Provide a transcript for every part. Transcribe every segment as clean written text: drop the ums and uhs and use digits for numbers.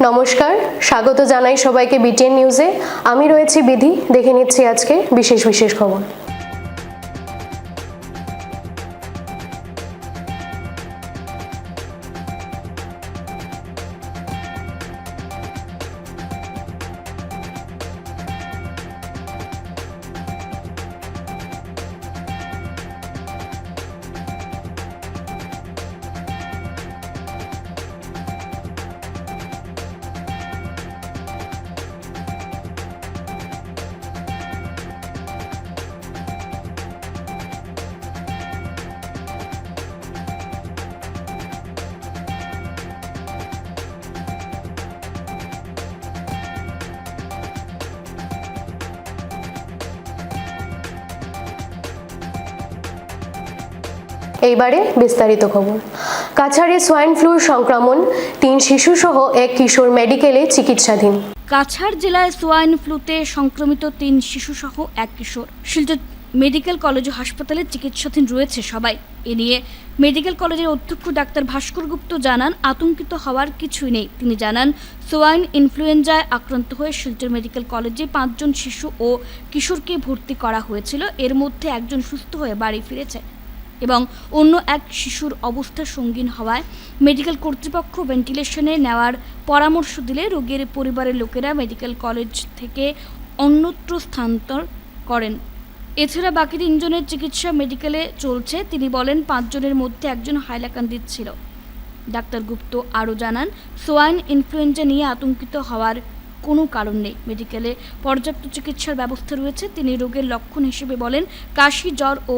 নমস্কার, স্বাগত জানাই সবাইকে বিটিএন নিউজে। আমি রয়েছি বিধি, দেখে নিচ্ছি আজকে বিশেষ বিশেষ খবর। এইবারে বিস্তারিত খবর। কাছাড়ে সোয়াইন ফ্লুর সংক্রমণ, 3 শিশুসহ এক কিশোর মেডিকেলে চিকিৎসাধীন। কাছাড় জেলায় সোয়াইন ফ্লুতে সংক্রমিত 3 শিশুসহ এক কিশোর শিলচর মেডিকেল কলেজ ও হাসপাতালে চিকিৎসাধীন রয়েছে সবাই। এ নিয়ে মেডিকেল কলেজের অধ্যক্ষ ডাক্তার ভাস্কর গুপ্ত জানান, আতঙ্কিত হওয়ার কিছুই নেই। তিনি জানান, সোয়াইন ইনফ্লুয়েঞ্জায় আক্রান্ত হয়ে শিলচর মেডিকেল কলেজে 5 জন শিশু ও কিশোরকে ভর্তি করা হয়েছিল। এর মধ্যে একজন সুস্থ হয়ে বাড়ি ফিরেছে এবং অন্য এক শিশুর অবস্থা সঙ্গীন হওয়ায় মেডিকেল কর্তৃপক্ষ ভেন্টিলেশনে নেওয়ার পরামর্শ দিলে রোগীর পরিবারের লোকেরা মেডিকেল কলেজ থেকে অন্যত্র স্থানান্তর করেন। এছাড়া বাকি 3 জনের চিকিৎসা মেডিকেলে চলছে। তিনি বলেন, 5 জনের মধ্যে একজন হাইলাকান্দির ছিল। ডাক্তার গুপ্ত আরও জানান, সোয়াইন ইনফ্লুয়েঞ্জা নিয়ে আতঙ্কিত হওয়ার কোনো কারণ নেই। মেডিকেলে পর্যাপ্ত চিকিৎসার ব্যবস্থা রয়েছে। তিনি রোগের লক্ষণ হিসেবে বলেন, কাশি, জ্বর ও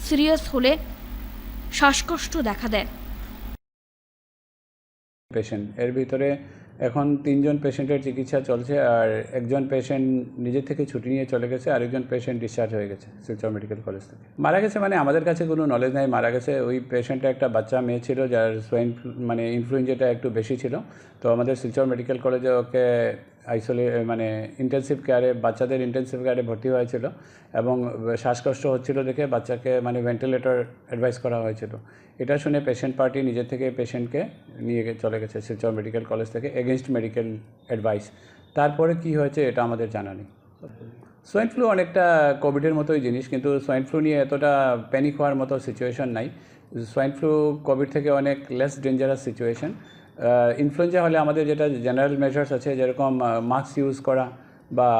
সিরিয়াস হলে শ্বাসকষ্ট দেখা দেয়। পেশেন্ট এর ভিতরে এখন 3 জন পেশেন্টের চিকিৎসা চলছে, আর একজন পেশেন্ট নিজে থেকে ছুটি নিয়ে চলে গেছে, আরেকজন পেশেন্ট ডিসচার্জ হয়ে গেছে শিলচর মেডিকেল কলেজ থেকে। মারা গেছে মানে আমাদের কাছে কোনো নলেজ নাই মারা গেছে। ওই পেশেন্টটা একটা বাচ্চা মেয়ে ছিল যার সোয়াইন মানে ইনফ্লুয়েঞ্জাটা একটু বেশি ছিল। তো আমাদের শিলচর মেডিকেল কলেজে ওকে ইন্টেন্সিভ কেয়ারে, বাচ্চাদের ইন্টেন্সিভ কেয়ারে ভর্তি হয়েছিল এবং শ্বাসকষ্ট হচ্ছিল দেখে বাচ্চাকে ভেন্টিলেটর অ্যাডভাইস করা হয়েছিল। এটা শুনে পেশেন্ট পার্টি নিজে থেকে পেশেন্টকে নিয়ে চলে গেছে শিলচর মেডিকেল কলেজ থেকে এগেনস্ট মেডিকেল অ্যাডভাইস। তারপরে কি হয়েছে এটা আমাদের জানা নেই। সোয়াইন ফ্লু অনেকটা কোভিডের মতোই জিনিস, কিন্তু সোয়াইন ফ্লু নিয়ে এতটা প্যানিক হওয়ার মতো সিচুয়েশন নাই। সোয়াইন ফ্লু কোভিড থেকে অনেক লেস ডেঞ্জারাস সিচুয়েশন। ইনফ্লুয়েঞ্জা হলে আমাদের যেটা জেনারেল মেজার্স আছে, যেরকম মাস্ক ইউজ করা বা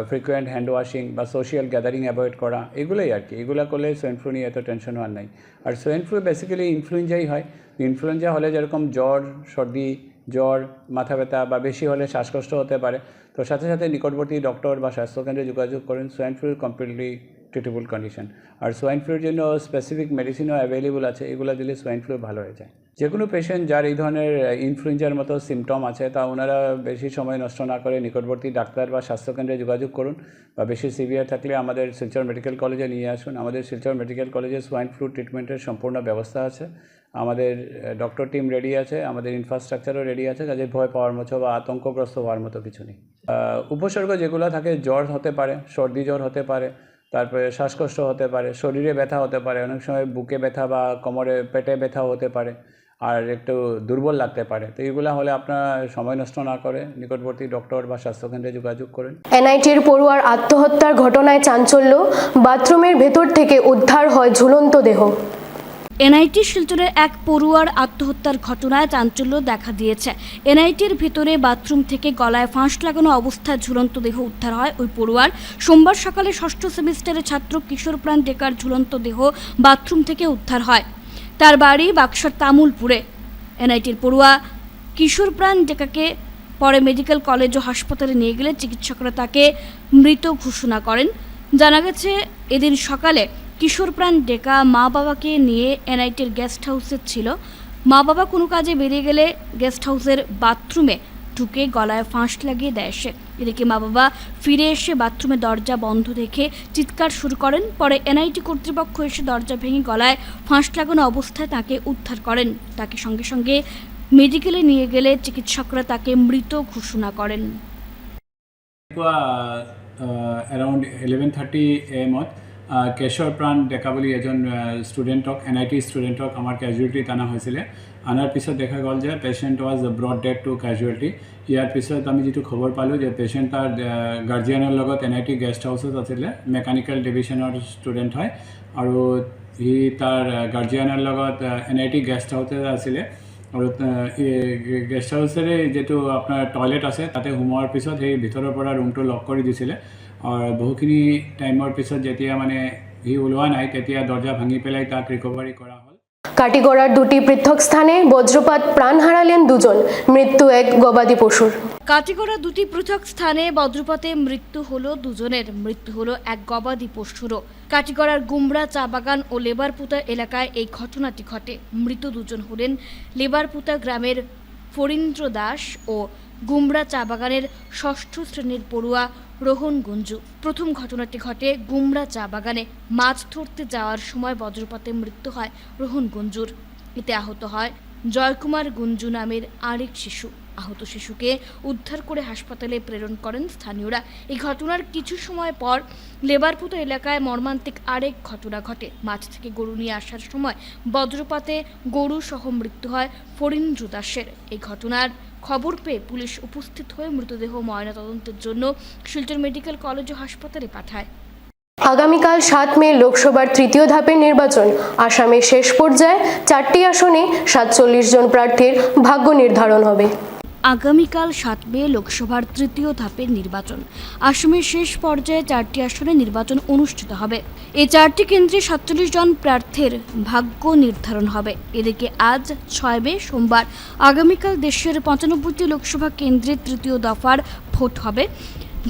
ফ্রিকুয়েন্ট হ্যান্ড ওয়াশিং বা সোশ্যাল গ্যাদারিং অ্যাভয়েড করা, এগুলোই আর কি। এগুলো করলে সোয়াইন ফ্লু নিয়ে এত টেনশন হওয়ার নাই। আর সোয়াইন ফ্লু বেসিক্যালি ইনফ্লুয়েঞ্জাই হয়। ইনফ্লুয়েঞ্জা হলে যেরকম জ্বর, সর্দি, জ্বর, মাথা ব্যথা বা বেশি হলে শ্বাসকষ্ট হতে পারে, তো সাথে সাথে নিকটবর্তী ডক্টর বা স্বাস্থ্যকেন্দ্রে যোগাযোগ করেন। Swine flu completely treatable condition. আর সোয়াইন ফ্লুর জন্য স্পেসিফিক মেডিসিনও অ্যাভেলেবল আছে, এগুলো দিলে সোয়াইন ফ্লু ভালো হয়ে যায়। যে কোনো পেশেন্ট যার এই ধরনের ইনফ্লুয়েঞ্জার মতো সিমটম আছে, তা ওনারা বেশি সময় নষ্ট না করে নিকটবর্তী ডাক্তার বা স্বাস্থ্যকেন্দ্রে যোগাযোগ করুন, বা বেশি সিভিয়ার থাকলে আমাদের শিলচর মেডিকেল কলেজে নিয়ে আসুন। আমাদের শিলচর মেডিকেল কলেজে সোয়াইন ফ্লু ট্রিটমেন্টের সম্পূর্ণ ব্যবস্থা আছে। আমাদের ডক্টর টিম রেডি আছে, আমাদের ইনফ্রাস্ট্রাকচারও রেডি আছে, কাজে ভয় পাওয়ার মতো বা আতঙ্কগ্রস্ত হওয়ার মতো কিছু নেই। উপসর্গ যেগুলো থাকে, জ্বর হতে পারে, সর্দি জ্বর হতে পারে, তারপরে শ্বাসকষ্ট হতে পারে, শরীরে ব্যথা হতে পারে, অনেক সময় বুকে ব্যথা বা কোমরে পেটে ব্যথাও হতে পারে, আর একটু দুর্বল লাগতে পারে। তো এইগুলো হলে আপনারা সময় নষ্ট না করে নিকটবর্তী ডক্টর বা স্বাস্থ্যকেন্দ্রে যোগাযোগ করেন। এনআইটির পড়ুয়ার আত্মহত্যার ঘটনায় চাঞ্চল্য, বাথরুমের ভেতর থেকে উদ্ধার হয় ঝুলন্ত দেহ। এনআইটি শিলচরের এক পড়ুয়ার আত্মহত্যার ঘটনায় চাঞ্চল্য দেখা দিয়েছে। এনআইটির ভেতরে বাথরুম থেকে গলায় ফাঁস লাগানো অবস্থায় ঝুলন্ত দেহ উদ্ধার হয় ওই পড়ুয়ার। সোমবার সকালে 6ষ্ঠ সেমিস্টারের ছাত্র কিশোর প্রাণ ডেকার ঝুলন্ত দেহ বাথরুম থেকে উদ্ধার হয়। তার বাড়ি বাক্সার তামুলপুরে। এনআইটির পড়ুয়া কিশোর প্রাণ ডেকাকে পরে মেডিকেল কলেজ ও হাসপাতালে নিয়ে গেলে চিকিৎসকরা তাকে মৃত ঘোষণা করেন। জানা গেছে, এদিন সকালে কিশোর প্রাণ ডেকা মা বাবাকে নিয়ে এনআইটির গেস্ট হাউসে ছিল। মা বাবা কোনো কাজে বেরিয়ে গেলে গেস্ট হাউসের বাথরুমে ঢুকে গলায় ফাঁস লাগিয়ে দেয় সে। এদিকে মা বাবা ফিরে এসে বাথরুমের দরজা বন্ধ দেখে চিৎকার শুরু করেন। পরে এনআইটি কর্তৃপক্ষ এসে দরজা ভেঙে গলায় ফাঁস লাগানো অবস্থায় তাকে উদ্ধার করেন। তাকে সঙ্গে সঙ্গে মেডিকেলে নিয়ে গেলে চিকিৎসকরা তাকে মৃত ঘোষণা করেন। around 11:30 am কেশৰ প্ৰাণ ডেকা বুলি এজন ষ্টুডেণ্টক NIT ষ্টুডেণ্টক আমাৰ কেজুৱেলিটিত অনা হৈছিলে। অনাৰ পিছত দেখা গ'ল যে patient was brought dead to casualty. ইয়াৰ পিছত আমি যিটো খবৰ পালোঁ যে পেচেণ্ট তাৰ গাৰ্জিয়ানৰ লগত NIT গেষ্ট হাউচত আছিলে। মেকানিকেল ডিভিজনৰ ষ্টুডেণ্ট হয় আৰু সি তাৰ গাৰ্জিয়ানৰ লগত NIT গেষ্ট হাউচত আছিলে আৰু গেষ্ট হাউচৰে যিটো আপোনাৰ টয়লেট আছে তাতে সোমোৱাৰ পিছত সেই ভিতৰৰ পৰা ৰুমটো লক কৰি দিছিলে আৰু বহুখিনি টাইমৰ পিছত যেতিয়া মানে সি ওলোৱা নাই তেতিয়া দৰ্জা ভাঙি পেলাই তাক ৰিকভাৰি কৰা হ'ল। কাটিগড়ার দুটি পৃথক স্থানে বজ্রপাত প্রাণ হারালেন দুজন, মৃত্যু এক গবাদি পশুর। কাটিগড়া দুটি পৃথক স্থানে বজ্রপাতে মৃত্যু হলো দুজনের, মৃত্যু হলো এক গবাদি পশুরও। কাটিগড়ার গুমরা চা বাগান ও লেবারপুতা এলাকায় এই ঘটনাটি ঘটে। মৃত দুজন হলেন লেবারপুতা গ্রামের ফরীন্দ্র দাস ও গুমরা চা বাগানের ৬ষ্ঠ শ্রেণীর পড়ুয়া রোহন গুঞ্জু। প্রথম ঘটনাটি ঘটে গুমরা চা বাগানে। মাছ ধরতে যাওয়ার সময় বজ্রপাতে মৃত্যু হয় রোহন গুঞ্জুর। এতে আহত হয় জয়কুমার গুঞ্জু নামের আরেক শিশু। আহত শিশুকে উদ্ধার করে হাসপাতালে প্রেরণ করেন স্থানীয়রা। এই ঘটনার কিছু সময় পর লেবারপুতা এলাকায় মর্মান্তিক আরেক ঘটনা ঘটে। মাঠ থেকে গরু নিয়ে আসার সময় বজ্রপাতে গরু সহ মৃত্যু হয় ফরীন্দ্র দাসের। এই ঘটনার খবর পেয়ে পুলিশ উপস্থিত হয়ে মৃতদেহ ময়নাতদন্তের জন্য শিলচর মেডিকেল কলেজ ও হাসপাতালে পাঠায়। আগামীকাল 7 মে লোকসভার তৃতীয় ধাপের নির্বাচন। আসামের শেষ পর্যায়ে 4টি আসনে 47 জন প্রার্থীর ভাগ্য নির্ধারণ হবে। আগামীকাল 7 মে লোকসভার তৃতীয় ধাপের নির্বাচন। আসামের শেষ পর্যায়ে 4টি আসনে নির্বাচন অনুষ্ঠিত হবে। এই 4টি কেন্দ্রে 47 জন প্রার্থীর ভাগ্য নির্ধারণ হবে। এদিকে আজ 6 মে সোমবার আগামীকাল দেশের 95টি লোকসভা কেন্দ্রে তৃতীয় দফার ভোট হবে।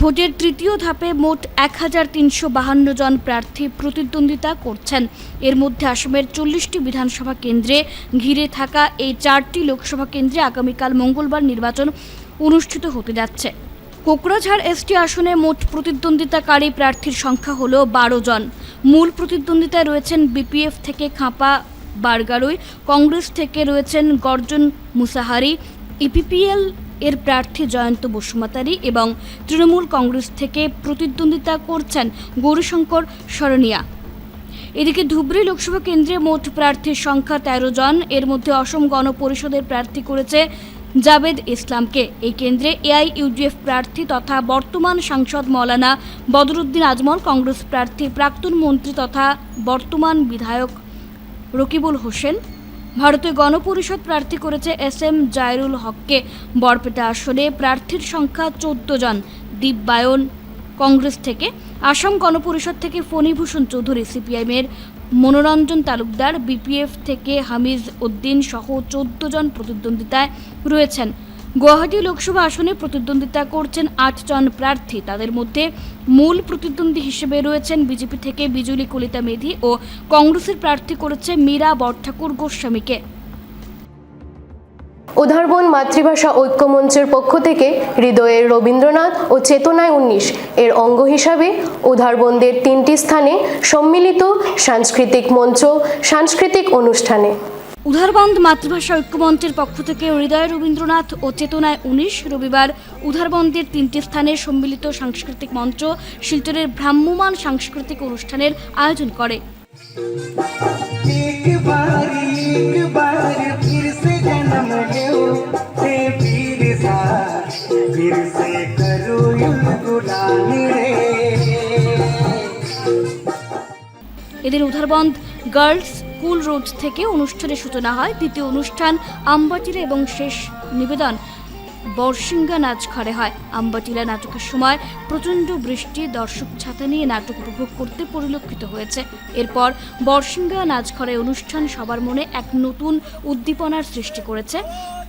ভোটের তৃতীয় ধাপে মোট 1352 জন প্রার্থী প্রতিদ্বন্দ্বিতা করছেন। এর মধ্যে আসামের 40টি বিধানসভা কেন্দ্রে ঘিরে থাকা এই 4টি লোকসভা কেন্দ্রে আগামীকাল মঙ্গলবার নির্বাচন অনুষ্ঠিত হতে যাচ্ছে। কোকরাঝাড় ST আসনে মোট প্রতিদ্বন্দ্বিতাকারী প্রার্থীর সংখ্যা হল 12 জন। মূল প্রতিদ্বন্দ্বিতায় রয়েছেন BPF থেকে খাঁপা বারগারুই, কংগ্রেস থেকে রয়েছেন গর্জন মুসাহারি, EPPL এর প্রার্থী জয়ন্ত বসুমাতারি এবং তৃণমূল কংগ্রেস থেকে প্রতিদ্বন্দ্বিতা করছেন গৌরীশঙ্কর শরণিয়া। এদিকে ধুবড়ী লোকসভা কেন্দ্রে মোট প্রার্থীর সংখ্যা 13 জন। এর মধ্যে অসম গণ পরিষদের প্রার্থী করেছে জাবেদ ইসলামকে। এই কেন্দ্রে AIUDF প্রার্থী তথা বর্তমান সাংসদ মৌলানা বদরুদ্দিন আজমল, কংগ্রেস প্রার্থী প্রাক্তন মন্ত্রী তথা বর্তমান বিধায়ক রকিবুল হোসেন, ভারতীয় গণপরিষদ প্রার্থী করেছে SM জায়রুল হককে। বরপেটা আসনে প্রার্থীর সংখ্যা 14 জন। দীপবায়ন কংগ্রেস থেকে, আসাম গণপরিষদ থেকে ফণীভূষণ চৌধুরী, CPIM এর মনোরঞ্জন তালুকদার, BPF থেকে হামিজ উদ্দিন সহ 14 জন প্রতিদ্বন্দ্বিতায় রয়েছেন। গুয়াহাটি লোকসভা আসনে প্রতিদ্বন্দ্বিতা করছেন 8 জন প্রার্থী। তাদের মধ্যে মূল প্রতিদ্বন্দ্বী হিসেবে রয়েছেন বিজেপি থেকে বিজুলি কলিতা মেধি ও কংগ্রেসের প্রার্থী করেছে মীরা বরঠাকুর গোস্বামীকে। উধারবন মাতৃভাষা ঐক্য মঞ্চের পক্ষ থেকে হৃদয়ের রবীন্দ্রনাথ ও চেতনায় 19 এর অঙ্গ হিসাবে উধারবন্দের 3টি স্থানে সম্মিলিত সাংস্কৃতিক মঞ্চ সাংস্কৃতিক অনুষ্ঠানে। উধারবন্দ মাতৃভাষা ঐক্যমঞ্চের পক্ষ থেকে হৃদয় রবীন্দ্রনাথ ও চেতনায় 19 রবিবার উধারবন্দের 3টি স্থানে সম্মিলিত সাংস্কৃতিক মঞ্চ শিলচরের ভ্রাম্যমাণ সাংস্কৃতিক অনুষ্ঠানের আয়োজন করে। এদের উধারবন্দ গার্লস স্কুল রোড থেকে অনুষ্ঠানের সূচনা হয়। দ্বিতীয় অনুষ্ঠান আম্বাটিলা এবং শেষ নিবেদন বর্ষিঙ্গা নাচঘরে হয়। আম্বাটিলা নাটকের সময় প্রচণ্ড বৃষ্টি, দর্শক ছাতা নিয়ে নাটক উপভোগ করতে পরিলক্ষিত হয়েছে। এরপর বর্ষিঙ্গা নাচঘরে অনুষ্ঠান সবার মনে এক নতুন উদ্দীপনার সৃষ্টি করেছে।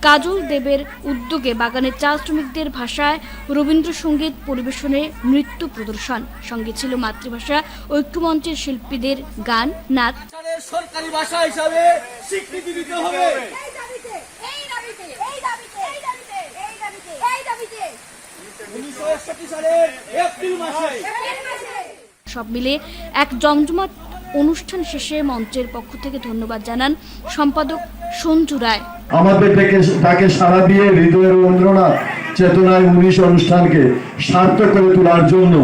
কাজল দেবের উদ্যোগে বাগানের চা শ্রমিকদের ভাষায় রবীন্দ্রসঙ্গীত পরিবেশনে নৃত্য প্রদর্শন। সঙ্গে ছিল মাতৃভাষা ঐক্যমঞ্চের শিল্পীদের গান, নাচ। সরকারি ভাষা হিসাবে স্বীকৃতি দিতে হবে। সব মিলে এক জমজমাট অনুষ্ঠান শেষে মঞ্চের পক্ষ থেকে ধন্যবাদ জানান সম্পাদক সঞ্জু রায়। আমাদের তাকে সাড়া দিয়ে হৃদয়ের রবীন্দ্রনাথ চেতনায় 19 অনুষ্ঠানকে সার্থক করে তোলার জন্য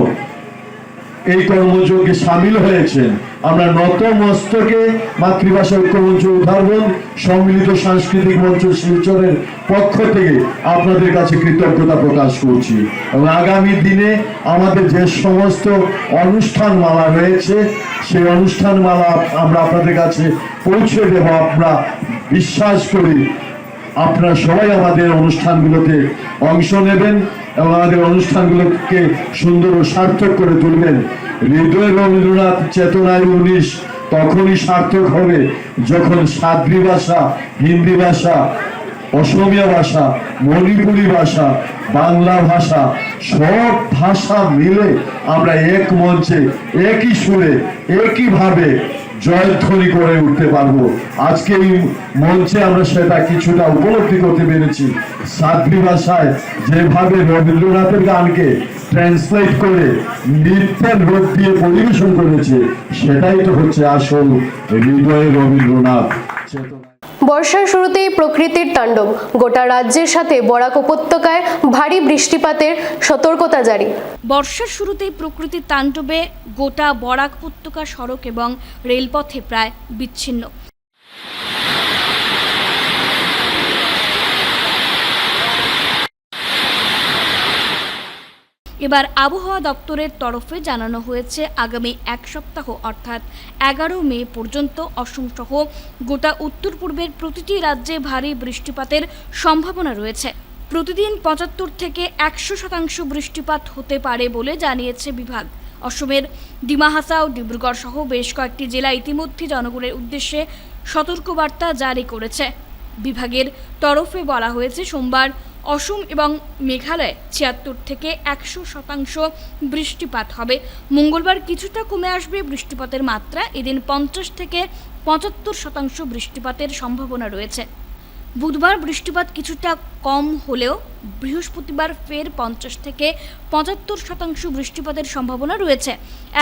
এই কর্মযোগে সামিল হয়েছেন। আমরা নত মস্তকে মাতৃভাষা ঐক্যমঞ্চ উদ্ধারবন সম্মিলিত সাংস্কৃতিক মঞ্চ শিলচরের পক্ষ থেকে আপনাদের কাছে কৃতজ্ঞতা প্রকাশ করছি এবং আগামী দিনে আমাদের যে সমস্ত অনুষ্ঠানমালা রয়েছে সেই অনুষ্ঠানমালা আমরা আপনাদের কাছে পৌঁছে দেব। আমরা বিশ্বাস করি আপনারা সবাই আমাদের অনুষ্ঠানগুলোতে অংশ নেবেন এবং আমাদের অনুষ্ঠানগুলোকে সুন্দর ও সার্থক করে তুলবেন। হৃদয় রবীন্দ্রনাথ চেতনায় 19 তখনই সার্থক হবে যখন সাদ্রি ভাষা, হিন্দি ভাষা, অসমীয়া ভাষা, মণিপুরি ভাষা, বাংলা ভাষা সব ভাষা মিলে আমরা এক মঞ্চে একই সুরে একইভাবে জয়ধ্বনি করে উঠতে পারবো। আজকে এই মঞ্চে আমরা সেটা কিছুটা উপলব্ধি করতে পেরেছি। সাদ্রি ভাষায় যেভাবে রবীন্দ্রনাথের গানকে ট্রান্সলেট করে নৃত্যের রূপ দিয়ে পরিবেশন করেছে সেটাই তো হচ্ছে আসল হৃদয়ে রবীন্দ্রনাথ চেতনা। বর্ষার শুরুতেই প্রকৃতির তাণ্ডব, গোটা রাজ্যের সাথে বরাক উপত্যকায় ভারী বৃষ্টিপাতের সতর্কতা জারি। বর্ষার শুরুতেই প্রকৃতির তাণ্ডবে গোটা বরাক উপত্যকা সড়ক এবং রেলপথে প্রায় বিচ্ছিন্ন। এবার আবহাওয়া দপ্তরের তরফে জানানো হয়েছে আগামী এক সপ্তাহ অর্থাৎ 11 মে পর্যন্ত অসম সহ গোটা উত্তর পূর্বের প্রতিটি রাজ্যে ভারী বৃষ্টিপাতের সম্ভাবনা রয়েছে। প্রতিদিন 75 থেকে 100% বৃষ্টিপাত হতে পারে বলে জানিয়েছে বিভাগ। অসমের ডিমা হাসাও, ডিব্রুগড় সহ বেশ কয়েকটি জেলা ইতিমধ্যে জনগণের উদ্দেশ্যে সতর্কবার্তা জারি করেছে। বিভাগের তরফে বলা হয়েছে সোমবার অসম এবং মেঘালয়ে 76 থেকে 100% বৃষ্টিপাত হবে। মঙ্গলবার কিছুটা কমে আসবে বৃষ্টিপাতের মাত্রা। এদিন 50 থেকে 75% বৃষ্টিপাতের সম্ভাবনা রয়েছে। বুধবার বৃষ্টিপাত কিছুটা কম হলেও বৃহস্পতিবার ফের 50 থেকে 75% বৃষ্টিপাতের সম্ভাবনা রয়েছে।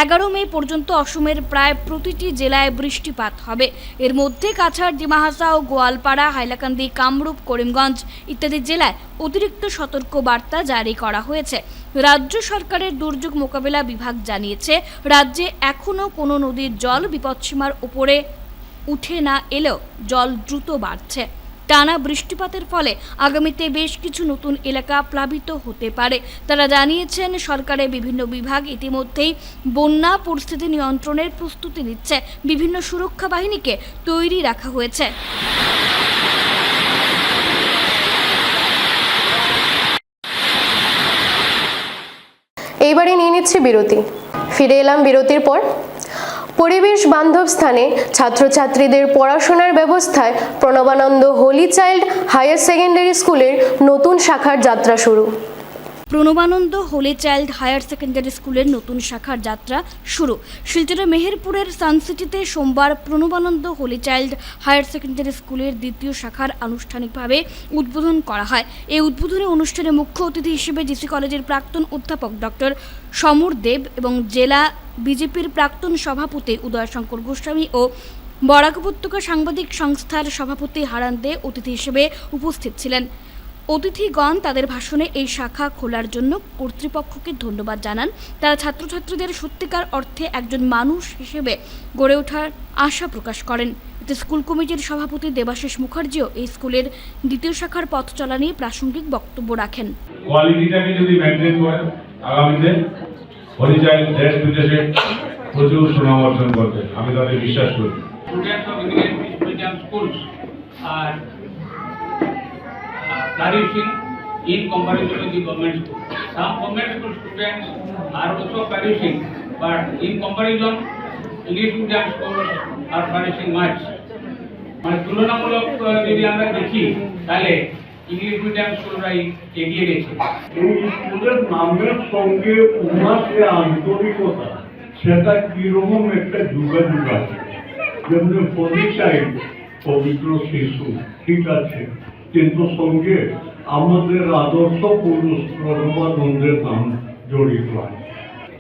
11 মে পর্যন্ত অসমের প্রায় প্রতিটি জেলায় বৃষ্টিপাত হবে। এর মধ্যে কাছাড়, ডিমা হাসাও, গোয়ালপাড়া, হাইলাকান্দি, কামরূপ, করিমগঞ্জ ইত্যাদি জেলায় অতিরিক্ত সতর্ক বার্তা জারি করা হয়েছে। রাজ্য সরকারের দুর্যোগ মোকাবিলা বিভাগ জানিয়েছে রাজ্যে এখনও কোনো নদীর জল বিপদসীমার উপরে উঠে না এলেও জল দ্রুত বাড়ছে। টানা বৃষ্টিপাতের ফলে আগামীতে বেশ কিছু নতুন এলাকা প্লাবিত হতে পারে। তারা জানিয়েছেন সরকারের বিভিন্ন বিভাগ ইতিমধ্যেই বন্যা পরিস্থিতি নিয়ন্ত্রণের প্রস্তুতি নিচ্ছে। বিভিন্ন সুরক্ষা বাহিনীকে তৈরি রাখা হয়েছে। এইবারে নিয়ে নিচ্ছি বিরতি। ফিরে এলাম বিরতির পর। পরিবেশ বান্ধব স্থানে ছাত্রছাত্রীদের পড়াশোনার ব্যবস্থায় Pranabananda holy child higher secondary স্কুলের নতুন শাখার যাত্রা শুরু। Pranabananda holy child higher secondary স্কুলের নতুন শাখার যাত্রা শুরু। শিলচরের মেহেরপুরের সানসিটিতে সোমবার Pranabananda holy child higher secondary স্কুলের দ্বিতীয় শাখার আনুষ্ঠানিকভাবে উদ্বোধন করা হয়। এই উদ্বোধনী অনুষ্ঠানে মুখ্য অতিথি হিসেবে জিসি কলেজের প্রাক্তন অধ্যাপক ডক্টর সমর দেব এবং জেলা বিজেপির প্রাক্তন সভাপতি উদয়শঙ্কর গোস্বামী ও বরাক উপত্যকা সাংবাদিক সংস্থার সভাপতি হারান দে অতিথি হিসেবে উপস্থিত ছিলেন। অতিথিগণ তাদের ভাষণে এই শাখা খোলার জন্য কর্তৃপক্ষকে ধন্যবাদ জানান। তারা ছাত্রছাত্রীদের সত্যিকার অর্থে একজন মানুষ হিসেবে গড়ে ওঠার আশা প্রকাশ করেন। এতে স্কুল কমিটির সভাপতি দেবাশিস মুখার্জিও এই স্কুলের দ্বিতীয় শাখার পথ চলা নিয়ে প্রাসঙ্গিক বক্তব্য রাখেন। কোয়ালিটিটাকে যদি মেনটেন করেন আগামীতে হোলি চাইল্ড দেশ বিদেশে প্রচুর সুনাম অর্জন করবে, আমি তাদের বিশ্বাস করি। Students of English medium schools are flourishing in comparison with the government school. Some government school students are also flourishing, but in comparison, English medium schools are flourishing much. মানে তুলনামূলক যদি আমরা দেখি তাহলে ইংলিশ মিডিয়াম স্কুলরাই এগিয়ে গেছে। এই স্কুলের নামের সঙ্গে উনার যে আন্তরিকতা সেটা কিরকম একটা যোগাযোগ আছে। যেমন হোলি চাইল্ড পবিত্র শিশু, ঠিক আছে, কিন্তু সঙ্গে আমাদের আদর্শ পুরুষ প্রণবানন্দের নাম জড়িত আছে।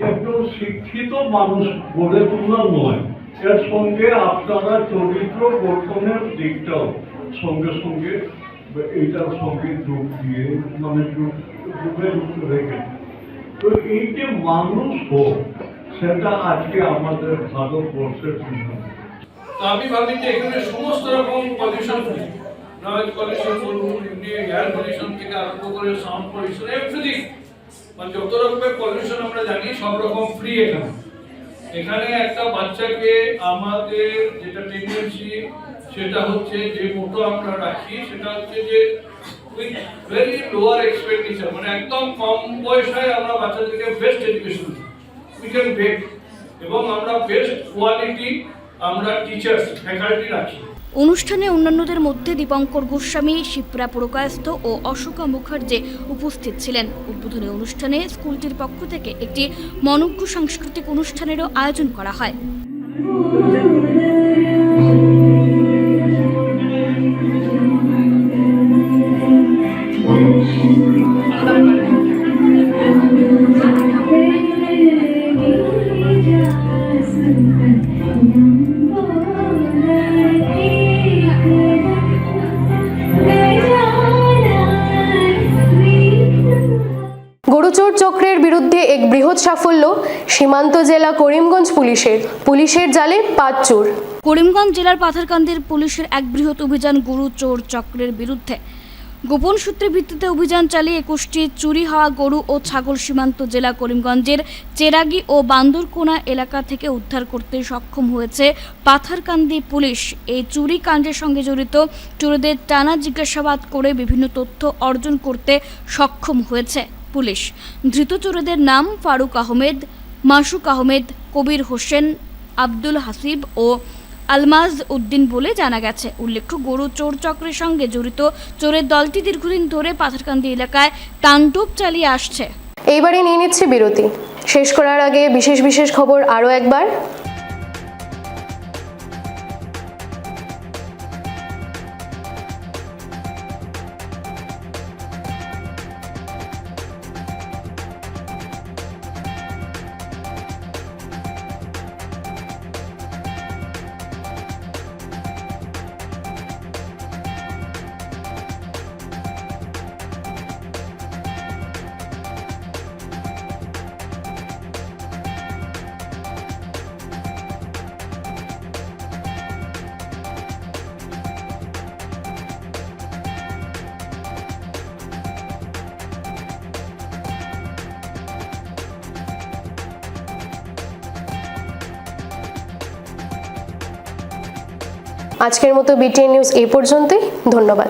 একজন শিক্ষিত মানুষ গড়ে তোলা নয়, এর সঙ্গে আপনারা চরিত্র গঠনের দিকটাও সঙ্গে সঙ্গে এইটার সঙ্গে যোগ দিয়ে মানে যুগে রেখে। তো এই যে মানুষ হোক সেটা আজকে আমাদের ভারতবর্ষের জন্য। আমি ভাবি যে এখানে সমস্ত রকম পলিউশন ফ্রি, নয়েজ পলিউশন বলুন, এমনি এয়ার পলিউশন থেকে আরম্ভ করে সাউন্ড পলিউশন, এভরিথিং, মানে যত রকমের পলিউশন আমরা জানি সব রকম ফ্রি এখানে। এখানে একটা বাচ্চাকে আমাদের যেটা টেন্ডেন্সি সেটা হচ্ছে যে মোটো আমরা রাখি সেটা হচ্ছে যে উইথ ভেরি লোয়ার এক্সপেন্ডিচার, মানে একদম কম পয়সায় আমরা বাচ্চাদেরকে best education we can get, এবং আমরা বেস্ট কোয়ালিটি আমরা টিচার্স ফ্যাকাল্টি রাখি। অনুষ্ঠানে অন্যান্যদের মধ্যে দীপঙ্কর গোস্বামী, শিপ্রা পুরকায়স্থ ও অশোকা মুখার্জি উপস্থিত ছিলেন। উদ্বোধনী অনুষ্ঠানে স্কুলটির পক্ষ থেকে একটি মনোজ্ঞ সাংস্কৃতিক অনুষ্ঠানেরও আয়োজন করা হয়। গরুচোর চক্রের বিরুদ্ধে এক বৃহৎ সাফল্য সীমান্ত জেলা করিমগঞ্জ পুলিশের জালে 5 চোর। করিমগঞ্জ জেলার পাথারকান্দির পুলিশের এক বৃহৎ অভিযান গরু চোর চক্রের বিরুদ্ধে। গোপন সূত্রের ভিত্তিতে অভিযান চালিয়ে 21টি চুরি হওয়া গরু ও ছাগল সীমান্ত জেলা করিমগঞ্জের চেরাগি ও বান্দরকোনা এলাকা থেকে উদ্ধার করতে সক্ষম হয়েছে পাথারকান্দি পুলিশ। এই চুরি কাণ্ডের সঙ্গে জড়িত চোরদের টানা জিজ্ঞাসাবাদ করে বিভিন্ন তথ্য অর্জন করতে সক্ষম হয়েছে পুলিশ। ধৃত চোরদের নাম ফারুক আহমেদ, মাসুক আহমেদ, কবির হোসেন, আব্দুল হাসিব ও আলমাজ উদ্দিন বলে জানা গেছে। উল্লেখ্য, গরু চোর চক্রের সঙ্গে জড়িত চোরের দলটি দীর্ঘদিন ধরে পাথারকান্দি এলাকায় তাণ্ডব চালিয়ে আসছে। এইবারে নিয়ে নিচ্ছে বিরতি। শেষ করার আগে বিশেষ খবর আরও একবার। আজকের মতো বিটিএন নিউজ এই পর্যন্তই। ধন্যবাদ।